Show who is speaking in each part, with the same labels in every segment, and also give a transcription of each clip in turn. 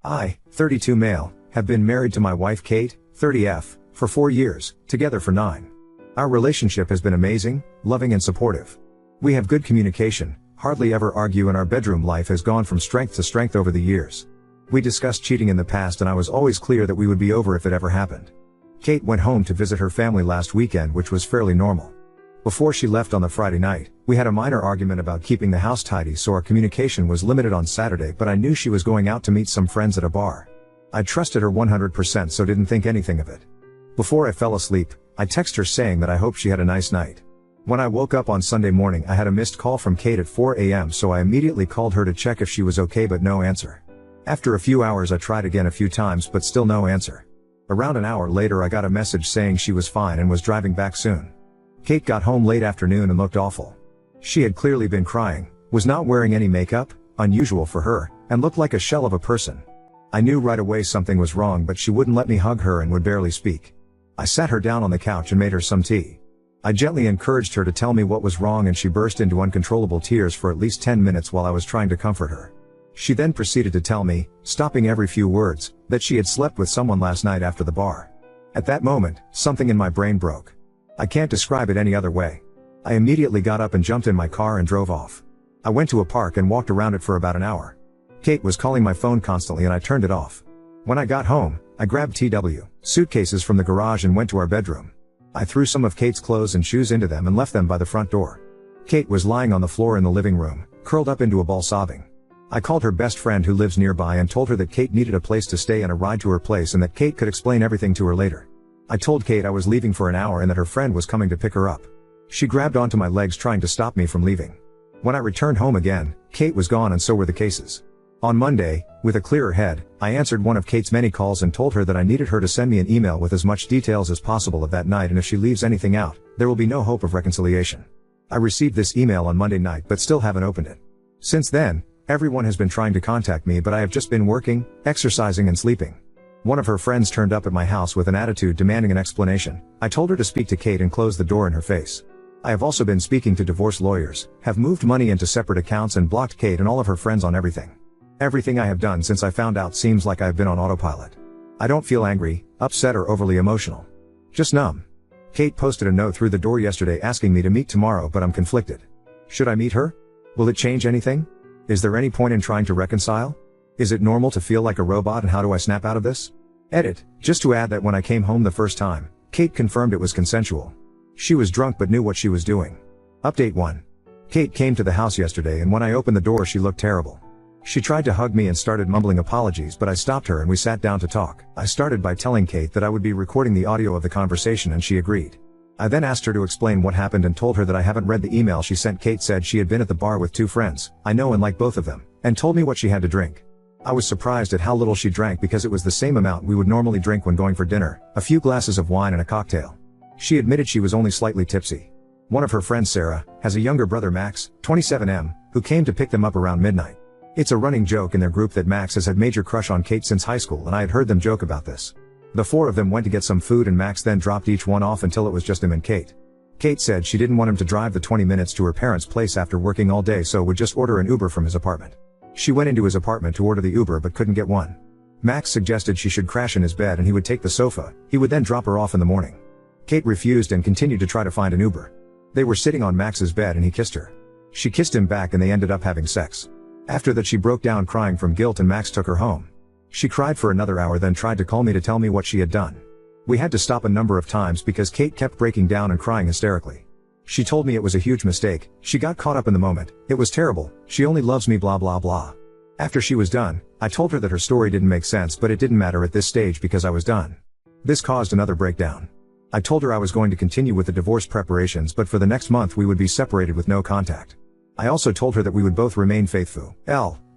Speaker 1: I, 32 male, have been married to my wife Kate, 30F, for 4 years, together for 9. Our relationship has been amazing, loving and supportive. We have good communication, hardly ever argue, and our bedroom life has gone from strength to strength over the years. We discussed cheating in the past and I was always clear that we would be over if it ever happened. Kate went home to visit her family last weekend, which was fairly normal. Before she left on the Friday night, we had a minor argument about keeping the house tidy, so our communication was limited on Saturday, but I knew she was going out to meet some friends at a bar. I trusted her 100%, so didn't think anything of it. Before I fell asleep, I texted her saying that I hope she had a nice night. When I woke up on Sunday morning, I had a missed call from Kate at 4 a.m, so I immediately called her to check if she was okay, but no answer. After a few hours I tried again a few times, but still no answer. Around an hour later I got a message saying she was fine and was driving back soon. Kate got home late afternoon and looked awful. She had clearly been crying, was not wearing any makeup, unusual for her, and looked like a shell of a person. I knew right away something was wrong, but she wouldn't let me hug her and would barely speak. I sat her down on the couch and made her some tea. I gently encouraged her to tell me what was wrong, and she burst into uncontrollable tears for at least 10 minutes while I was trying to comfort her. She then proceeded to tell me, stopping every few words, that she had slept with someone last night after the bar. At that moment, something in my brain broke. I can't describe it any other way. I immediately got up and jumped in my car and drove off. I went to a park and walked around it for about an hour. Kate was calling my phone constantly and I turned it off. When I got home, I grabbed TW suitcases from the garage and went to our bedroom. I threw some of Kate's clothes and shoes into them and left them by the front door. Kate was lying on the floor in the living room, curled up into a ball sobbing. I called her best friend who lives nearby and told her that Kate needed a place to stay and a ride to her place, and that Kate could explain everything to her later. I told Kate I was leaving for an hour and that her friend was coming to pick her up. She grabbed onto my legs trying to stop me from leaving. When I returned home again, Kate was gone and so were the cases. On Monday, with a clearer head, I answered one of Kate's many calls and told her that I needed her to send me an email with as much details as possible of that night, and if she leaves anything out, there will be no hope of reconciliation. I received this email on Monday night but still haven't opened it. Since then, everyone has been trying to contact me, but I have just been working, exercising and sleeping. One of her friends turned up at my house with an attitude demanding an explanation. I told her to speak to Kate and close the door in her face. I have also been speaking to divorce lawyers, have moved money into separate accounts and blocked Kate and all of her friends on everything. Everything I have done since I found out seems like I've been on autopilot. I don't feel angry, upset or overly emotional. Just numb. Kate posted a note through the door yesterday asking me to meet tomorrow, but I'm conflicted. Should I meet her? Will it change anything? Is there any point in trying to reconcile? Is it normal to feel like a robot, and how do I snap out of this? Edit. Just to add that when I came home the first time, Kate confirmed it was consensual. She was drunk but knew what she was doing. Update 1. Kate came to the house yesterday, and when I opened the door she looked terrible. She tried to hug me and started mumbling apologies, but I stopped her and we sat down to talk. I started by telling Kate that I would be recording the audio of the conversation and she agreed. I then asked her to explain what happened and told her that I haven't read the email she sent. Kate said she had been at the bar with 2 friends, I know and like both of them, and told me what she had to drink. I was surprised at how little she drank because it was the same amount we would normally drink when going for dinner, a few glasses of wine and a cocktail. She admitted she was only slightly tipsy. One of her friends, Sarah, has a younger brother, Max, 27M, who came to pick them up around midnight. It's a running joke in their group that Max has had major crush on Kate since high school, and I had heard them joke about this. The 4 of them went to get some food and Max then dropped each one off until it was just him and Kate. Kate said she didn't want him to drive the 20 minutes to her parents' place after working all day, so would just order an Uber from his apartment. She went into his apartment to order the Uber but couldn't get one. Max suggested she should crash in his bed and he would take the sofa, he would then drop her off in the morning. Kate refused and continued to try to find an Uber. They were sitting on Max's bed and he kissed her. She kissed him back and they ended up having sex. After that she broke down crying from guilt and Max took her home. She cried for another hour, then tried to call me to tell me what she had done. We had to stop a number of times because Kate kept breaking down and crying hysterically. She told me it was a huge mistake, she got caught up in the moment, it was terrible, she only loves me blah blah blah. After she was done, I told her that her story didn't make sense, but it didn't matter at this stage because I was done. This caused another breakdown. I told her I was going to continue with the divorce preparations, but for the next month we would be separated with no contact. I also told her that we would both remain faithful.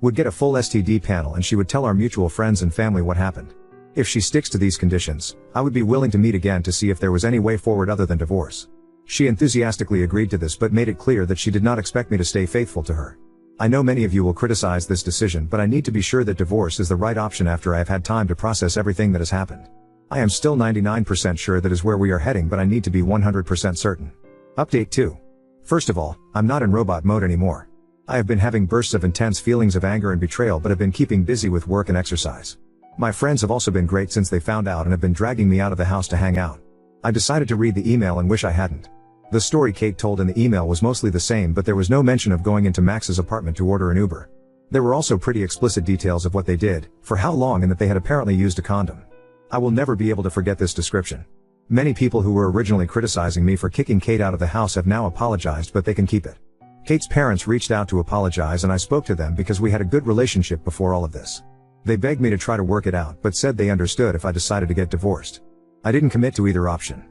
Speaker 1: Would get a full STD panel and she would tell our mutual friends and family what happened. If she sticks to these conditions, I would be willing to meet again to see if there was any way forward other than divorce. She enthusiastically agreed to this but made it clear that she did not expect me to stay faithful to her. I know many of you will criticize this decision, but I need to be sure that divorce is the right option after I have had time to process everything that has happened. I am still 99% sure that is where we are heading, but I need to be 100% certain. Update 2. First of all, I'm not in robot mode anymore. I have been having bursts of intense feelings of anger and betrayal but have been keeping busy with work and exercise. My friends have also been great since they found out and have been dragging me out of the house to hang out. I decided to read the email and wish I hadn't. The story Kate told in the email was mostly the same, but there was no mention of going into Max's apartment to order an Uber. There were also pretty explicit details of what they did, for how long, and that they had apparently used a condom. I will never be able to forget this description. Many people who were originally criticizing me for kicking Kate out of the house have now apologized, but they can keep it. Kate's parents reached out to apologize and I spoke to them because we had a good relationship before all of this. They begged me to try to work it out but said they understood if I decided to get divorced. I didn't commit to either option.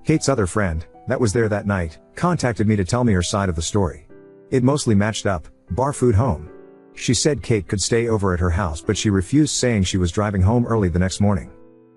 Speaker 1: Kate's other friend, that was there that night, contacted me to tell me her side of the story. It mostly matched up, bar food home. She said Kate could stay over at her house but she refused, saying she was driving home early the next morning.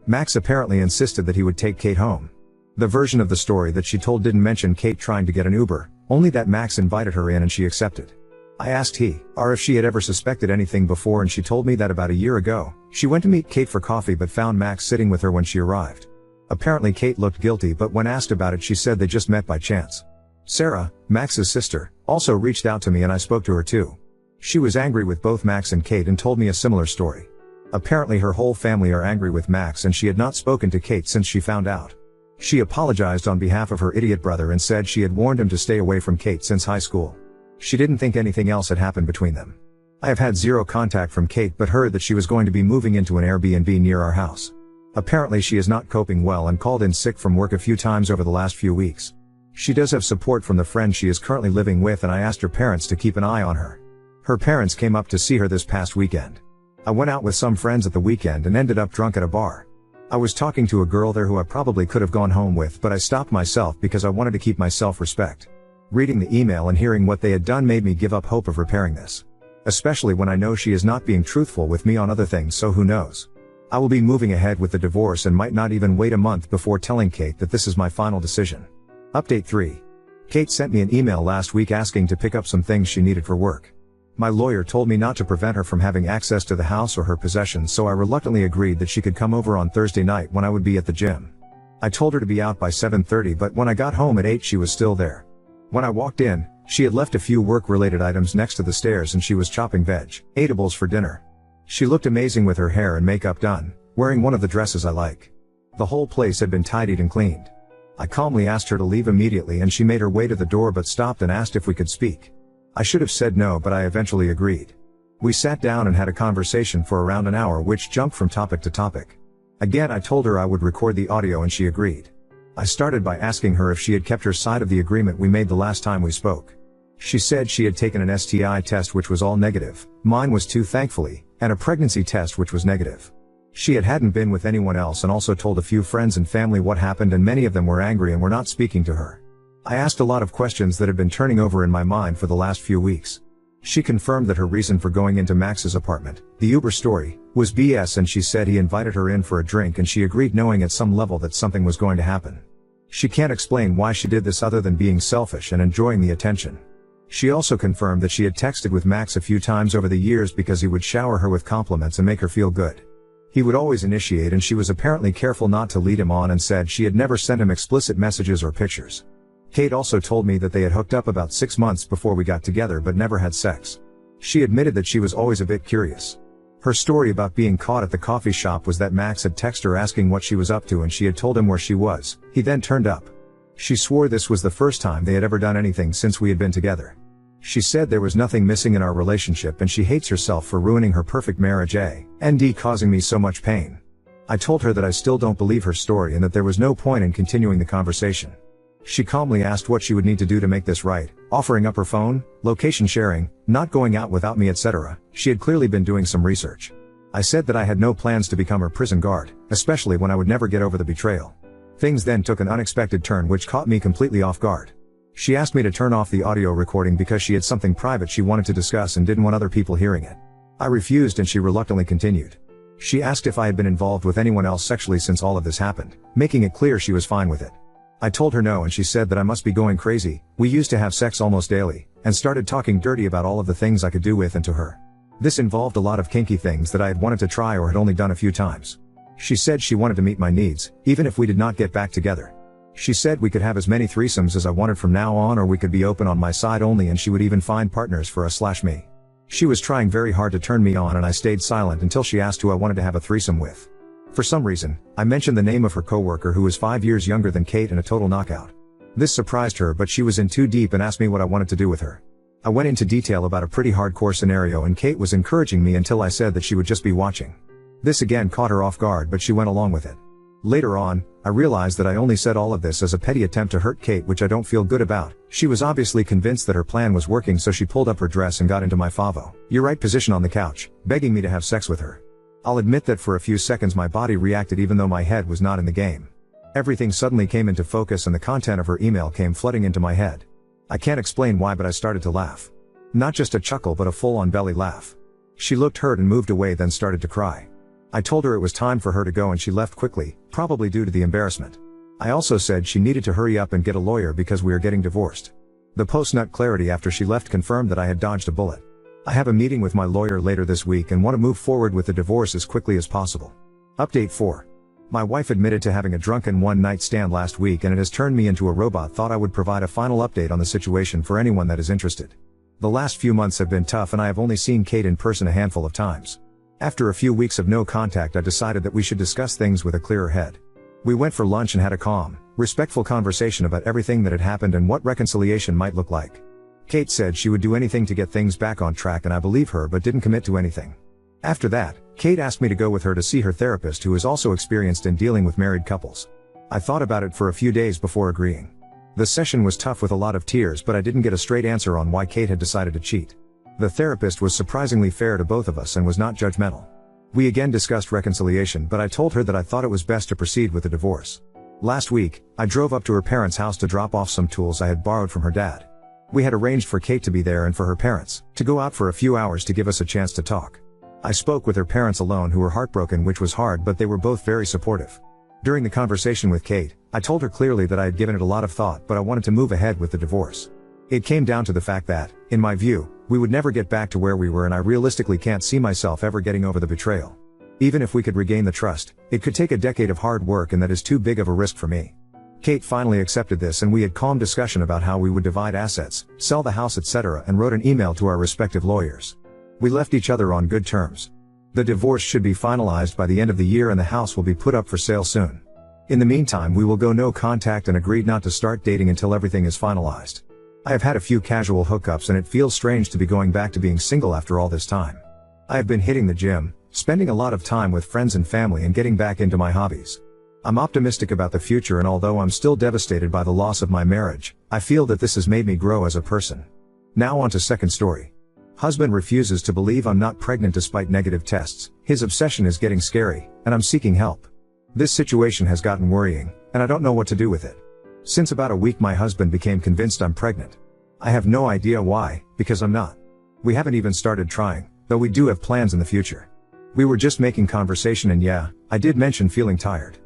Speaker 1: Max apparently insisted that he would take Kate home. The version of the story that she told didn't mention Kate trying to get an Uber, only that Max invited her in and she accepted. I asked her if she had ever suspected anything before, and she told me that about a year ago, she went to meet Kate for coffee but found Max sitting with her when she arrived. Apparently Kate looked guilty, but when asked about it she said they just met by chance. Sarah, Max's sister, also reached out to me and I spoke to her too. She was angry with both Max and Kate and told me a similar story. Apparently her whole family are angry with Max and she had not spoken to Kate since she found out. She apologized on behalf of her idiot brother and said she had warned him to stay away from Kate since high school. She didn't think anything else had happened between them. I have had zero contact from Kate but heard that she was going to be moving into an Airbnb near our house. Apparently she is not coping well and called in sick from work a few times over the last few weeks. She does have support from the friend she is currently living with, and I asked her parents to keep an eye on her. Her parents came up to see her this past weekend. I went out with some friends at the weekend and ended up drunk at a bar. I was talking to a girl there who I probably could have gone home with, but I stopped myself because I wanted to keep my self-respect. Reading the email and hearing what they had done made me give up hope of repairing this. Especially when I know she is not being truthful with me on other things, so who knows. I will be moving ahead with the divorce and might not even wait a month before telling Kate that this is my final decision. Update 3. Kate sent me an email last week asking to pick up some things she needed for work. My lawyer told me not to prevent her from having access to the house or her possessions, so I reluctantly agreed that she could come over on Thursday night when I would be at the gym. I told her to be out by 7:30, but when I got home at 8 she was still there. When I walked in, she had left a few work-related items next to the stairs and she was chopping vegetables for dinner. She looked amazing with her hair and makeup done, wearing one of the dresses I like. The whole place had been tidied and cleaned. I calmly asked her to leave immediately and she made her way to the door but stopped and asked if we could speak. I should have said no, but I eventually agreed. We sat down and had a conversation for around an hour which jumped from topic to topic. Again I told her I would record the audio and she agreed. I started by asking her if she had kept her side of the agreement we made the last time we spoke. She said she had taken an STI test which was all negative, mine was too thankfully, and a pregnancy test which was negative. She hadn't been with anyone else and also told a few friends and family what happened, and many of them were angry and were not speaking to her. I asked a lot of questions that had been turning over in my mind for the last few weeks. She confirmed that her reason for going into Max's apartment, the Uber story, was BS, and she said he invited her in for a drink and she agreed knowing at some level that something was going to happen. She can't explain why she did this other than being selfish and enjoying the attention. She also confirmed that she had texted with Max a few times over the years because he would shower her with compliments and make her feel good. He would always initiate and she was apparently careful not to lead him on, and said she had never sent him explicit messages or pictures. Kate also told me that they had hooked up about 6 months before we got together but never had sex. She admitted that she was always a bit curious. Her story about being caught at the coffee shop was that Max had texted her asking what she was up to and she had told him where she was. He then turned up. She swore this was the first time they had ever done anything since we had been together. She said there was nothing missing in our relationship and she hates herself for ruining her perfect marriage and causing me so much pain. I told her that I still don't believe her story and that there was no point in continuing the conversation. She calmly asked what she would need to do to make this right, offering up her phone, location sharing, not going out without me, etc. She had clearly been doing some research. I said that I had no plans to become her prison guard, especially when I would never get over the betrayal. Things then took an unexpected turn which caught me completely off guard. She asked me to turn off the audio recording because she had something private she wanted to discuss and didn't want other people hearing it. I refused and she reluctantly continued. She asked if I had been involved with anyone else sexually since all of this happened, making it clear she was fine with it. I told her no and she said that I must be going crazy. We used to have sex almost daily, and started talking dirty about all of the things I could do with and to her. This involved a lot of kinky things that I had wanted to try or had only done a few times. She said she wanted to meet my needs, even if we did not get back together. She said we could have as many threesomes as I wanted from now on, or we could be open on my side only, and she would even find partners for us/me. She was trying very hard to turn me on, and I stayed silent until she asked who I wanted to have a threesome with. For some reason, I mentioned the name of her coworker who was 5 years younger than Kate and a total knockout. This surprised her, but she was in too deep and asked me what I wanted to do with her. I went into detail about a pretty hardcore scenario, and Kate was encouraging me until I said that she would just be watching. This again caught her off guard, but she went along with it. Later on, I realized that I only said all of this as a petty attempt to hurt Kate, which I don't feel good about. She was obviously convinced that her plan was working, so she pulled up her dress and got into my favo. Your right position on the couch, begging me to have sex with her. I'll admit that for a few seconds my body reacted even though my head was not in the game. Everything suddenly came into focus and the content of her email came flooding into my head. I can't explain why, but I started to laugh. Not just a chuckle, but a full-on belly laugh. She looked hurt and moved away, then started to cry. I told her it was time for her to go and she left quickly, probably due to the embarrassment. I also said she needed to hurry up and get a lawyer because we are getting divorced. The post-nut clarity after she left confirmed that I had dodged a bullet. I have a meeting with my lawyer later this week and want to move forward with the divorce as quickly as possible. Update 4. My wife admitted to having a drunken one-night stand last week, and it has turned me into a robot. Thought I would provide a final update on the situation for anyone that is interested. The last few months have been tough and I have only seen Kate in person a handful of times. After a few weeks of no contact, I decided that we should discuss things with a clearer head. We went for lunch and had a calm, respectful conversation about everything that had happened and what reconciliation might look like. Kate said she would do anything to get things back on track, and I believe her, but didn't commit to anything. After that, Kate asked me to go with her to see her therapist, who is also experienced in dealing with married couples. I thought about it for a few days before agreeing. The session was tough with a lot of tears, but I didn't get a straight answer on why Kate had decided to cheat. The therapist was surprisingly fair to both of us and was not judgmental. We again discussed reconciliation, but I told her that I thought it was best to proceed with the divorce. Last week, I drove up to her parents' house to drop off some tools I had borrowed from her dad. We had arranged for Kate to be there and for her parents to go out for a few hours to give us a chance to talk. I spoke with her parents alone, who were heartbroken, which was hard, but they were both very supportive. During the conversation with Kate, I told her clearly that I had given it a lot of thought, but I wanted to move ahead with the divorce. It came down to the fact that, in my view, we would never get back to where we were, and I realistically can't see myself ever getting over the betrayal. Even if we could regain the trust, it could take a decade of hard work, and that is too big of a risk for me. Kate finally accepted this, and we had calm discussion about how we would divide assets, sell the house, etc., and wrote an email to our respective lawyers. We left each other on good terms. The divorce should be finalized by the end of the year and the house will be put up for sale soon. In the meantime, we will go no contact and agreed not to start dating until everything is finalized. I have had a few casual hookups and it feels strange to be going back to being single after all this time. I have been hitting the gym, spending a lot of time with friends and family, and getting back into my hobbies. I'm optimistic about the future, and although I'm still devastated by the loss of my marriage, I feel that this has made me grow as a person. Now on to second story. Husband refuses to believe I'm not pregnant despite negative tests. His obsession is getting scary, and I'm seeking help. This situation has gotten worrying, and I don't know what to do with it. Since about a week my husband became convinced I'm pregnant. I have no idea why, because I'm not. We haven't even started trying, though we do have plans in the future. We were just making conversation, and yeah, I did mention feeling tired.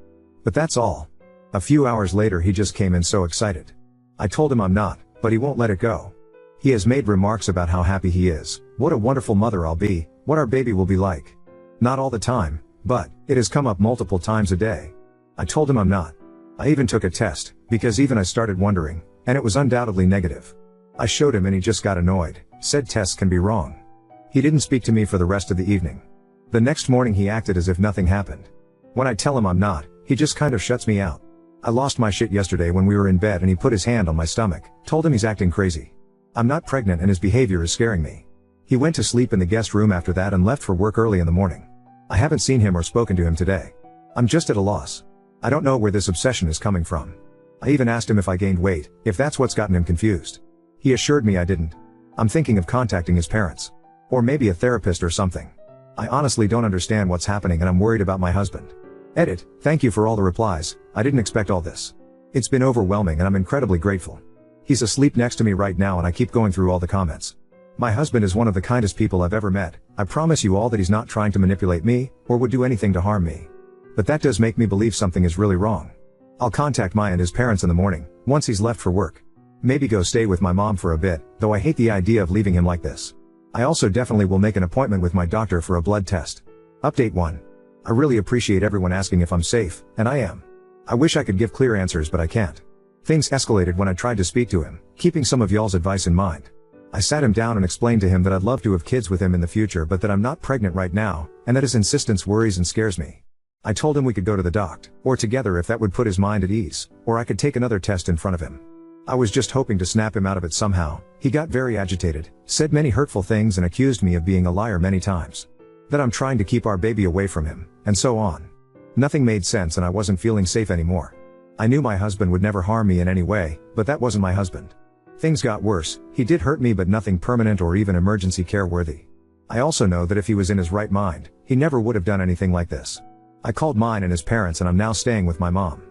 Speaker 1: But that's all. A few hours later he just came in so excited. I told him I'm not, but he won't let it go. He has made remarks about how happy he is, what a wonderful mother I'll be, what our baby will be like. Not all the time, but it has come up multiple times a day. I told him I'm not. I even took a test, because even I started wondering, and it was undoubtedly negative. I showed him and he just got annoyed, said tests can be wrong. He didn't speak to me for the rest of the evening. The next morning he acted as if nothing happened. When I tell him I'm not, he just kind of shuts me out. I lost my shit yesterday when we were in bed and he put his hand on my stomach, told him he's acting crazy. I'm not pregnant and his behavior is scaring me. He went to sleep in the guest room after that and left for work early in the morning. I haven't seen him or spoken to him today. I'm just at a loss. I don't know where this obsession is coming from. I even asked him if I gained weight, if that's what's gotten him confused. He assured me I didn't. I'm thinking of contacting his parents. Or maybe a therapist or something. I honestly don't understand what's happening and I'm worried about my husband. Edit, thank you for all the replies. I didn't expect all this. It's been overwhelming and I'm incredibly grateful. He's asleep next to me right now and I keep going through all the comments. My husband is one of the kindest people I've ever met. I promise you all that he's not trying to manipulate me, or would do anything to harm me. But that does make me believe something is really wrong. I'll contact Maya and his parents in the morning, once he's left for work. Maybe go stay with my mom for a bit, though I hate the idea of leaving him like this. I also definitely will make an appointment with my doctor for a blood test. Update 1. I really appreciate everyone asking if I'm safe, and I am. I wish I could give clear answers but I can't. Things escalated when I tried to speak to him, keeping some of y'all's advice in mind. I sat him down and explained to him that I'd love to have kids with him in the future but that I'm not pregnant right now, and that his insistence worries and scares me. I told him we could go to the doctor, or together if that would put his mind at ease, or I could take another test in front of him. I was just hoping to snap him out of it somehow. He got very agitated, said many hurtful things and accused me of being a liar many times. That I'm trying to keep our baby away from him, and so on. Nothing made sense and I wasn't feeling safe anymore. I knew my husband would never harm me in any way, but that wasn't my husband. Things got worse. He did hurt me but nothing permanent or even emergency care worthy. I also know that if he was in his right mind, he never would have done anything like this. I called mine and his parents and I'm now staying with my mom.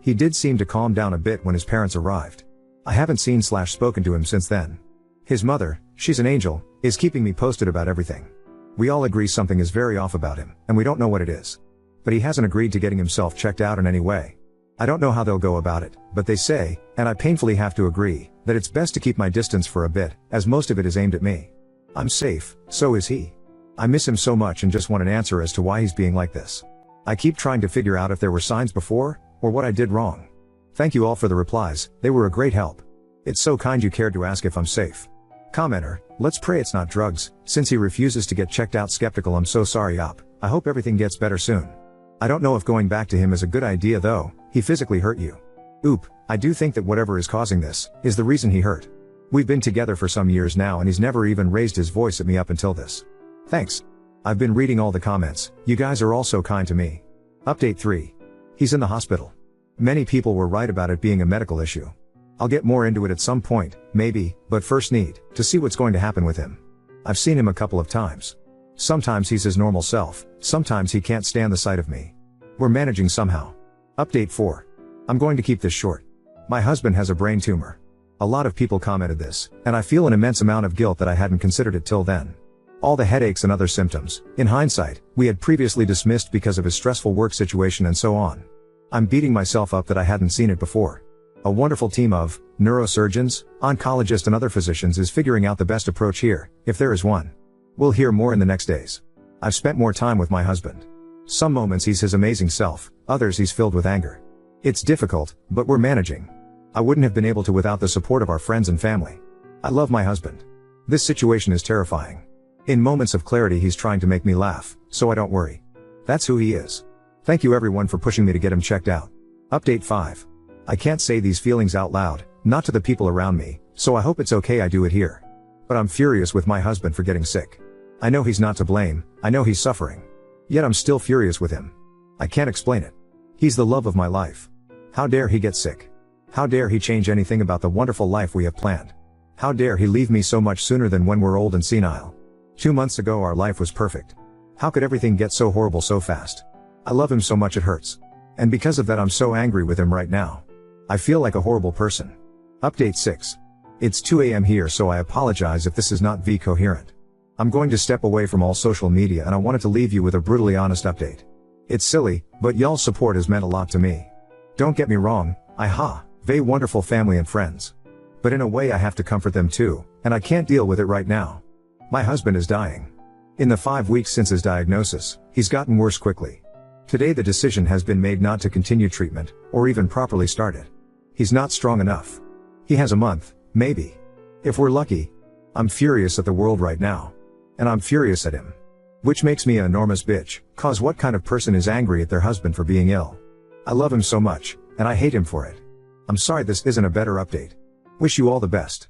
Speaker 1: He did seem to calm down a bit when his parents arrived. I haven't seen/spoken to him since then. His mother, she's an angel, is keeping me posted about everything. We all agree something is very off about him, and we don't know what it is. But he hasn't agreed to getting himself checked out in any way. I don't know how they'll go about it, but they say, and I painfully have to agree, that it's best to keep my distance for a bit, as most of it is aimed at me. I'm safe, so is he. I miss him so much and just want an answer as to why he's being like this. I keep trying to figure out if there were signs before, or what I did wrong. Thank you all for the replies, they were a great help. It's so kind you cared to ask if I'm safe. Commenter, let's pray it's not drugs, since he refuses to get checked out skeptical. I'm so sorry op, I hope everything gets better soon. I don't know if going back to him is a good idea though, he physically hurt you. Oop, I do think that whatever is causing this, is the reason he hurt. We've been together for some years now and he's never even raised his voice at me up until this. Thanks. I've been reading all the comments, you guys are all so kind to me. Update 3. He's in the hospital. Many people were right about it being a medical issue. I'll get more into it at some point, maybe, but first need to see what's going to happen with him. I've seen him a couple of times. Sometimes he's his normal self, sometimes he can't stand the sight of me. We're managing somehow. Update 4. I'm going to keep this short. My husband has a brain tumor. A lot of people commented this, and I feel an immense amount of guilt that I hadn't considered it till then. All the headaches and other symptoms, in hindsight, we had previously dismissed because of his stressful work situation and so on. I'm beating myself up that I hadn't seen it before. A wonderful team of neurosurgeons, oncologists and other physicians is figuring out the best approach here, if there is one. We'll hear more in the next days. I've spent more time with my husband. Some moments he's his amazing self, others he's filled with anger. It's difficult, but we're managing. I wouldn't have been able to without the support of our friends and family. I love my husband. This situation is terrifying. In moments of clarity he's trying to make me laugh, so I don't worry. That's who he is. Thank you everyone for pushing me to get him checked out. Update 5. I can't say these feelings out loud, not to the people around me, so I hope it's okay I do it here. But I'm furious with my husband for getting sick. I know he's not to blame, I know he's suffering. Yet I'm still furious with him. I can't explain it. He's the love of my life. How dare he get sick? How dare he change anything about the wonderful life we have planned? How dare he leave me so much sooner than when we're old and senile? 2 months ago our life was perfect. How could everything get so horrible so fast? I love him so much it hurts. And because of that I'm so angry with him right now. I feel like a horrible person. Update 6. It's 2 a.m. here so I apologize if this is not coherent. I'm going to step away from all social media and I wanted to leave you with a brutally honest update. It's silly, but y'all's support has meant a lot to me. Don't get me wrong, I have a wonderful family and friends. But in a way I have to comfort them too, and I can't deal with it right now. My husband is dying. In the 5 weeks since his diagnosis, he's gotten worse quickly. Today the decision has been made not to continue treatment, or even properly start it. He's not strong enough. He has a month, maybe. If we're lucky. I'm furious at the world right now. And I'm furious at him. Which makes me an enormous bitch, cause what kind of person is angry at their husband for being ill? I love him so much, and I hate him for it. I'm sorry this isn't a better update. Wish you all the best.